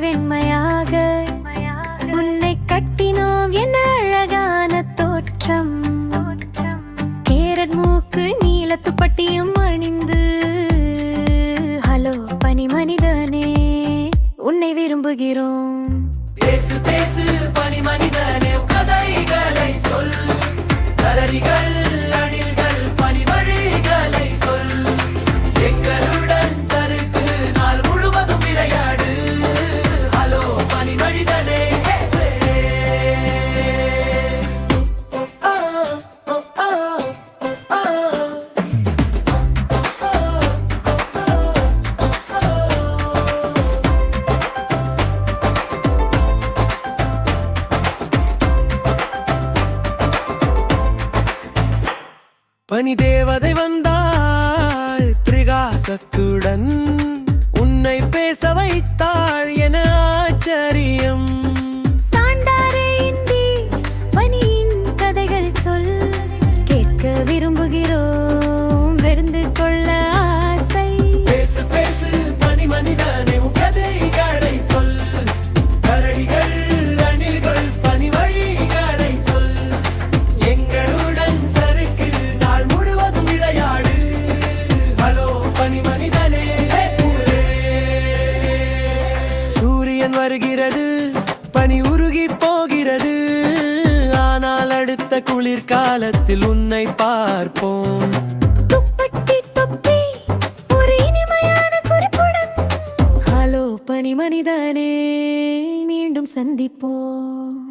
வெண்மையாக உன்னை கட்டினோம் என்ன அழகான தோற்றம். கேரட் மூக்கு நீலத்து பட்டியும் அணிந்து ஹலோ பனி மனிதனே உன்னை விரும்புகிறோம். பேசு பேசு பனி மனிதனே கதைகளை சொல். கரடிகள் அணில்கள் பனி வழிகளை சொல். எங்களுடன் சறுக்கு நாள் முழுவதும் விளையாடு. ஹலோ பனி மனிதனே. பனி தேவதை வந்தாள் பிரகாசத்துடன் உன்னை பேச வைத்தாள் என ஆச்சரியம். சாண்டாரே இந்தி பனியின் கதைகள் சொல். கேட்க விரும்புகிறோம் வெறுந்து கொள்ள ஆசை. பேசு பேசு பனி மனிதனே கதைகளை சொல். கரடிகள் அணில்கள் பனி வழிகளை சொல். எங்களுடன் சறுக்கு நாள் முழுவதும் விளையாடு. ஹலோ பனி மனிதனே. சூரியன் வருகிறது பனி உருகி போகிறது. ஆனால் அடுத்த குளிர்காலத்தில் உன்னை பார்ப்போம். துப்பட்டி தொப்பி ஒரு இனிமையான குறிப்புடன் ஹலோ பனி மனிதனே மீண்டும் சந்திப்போம்.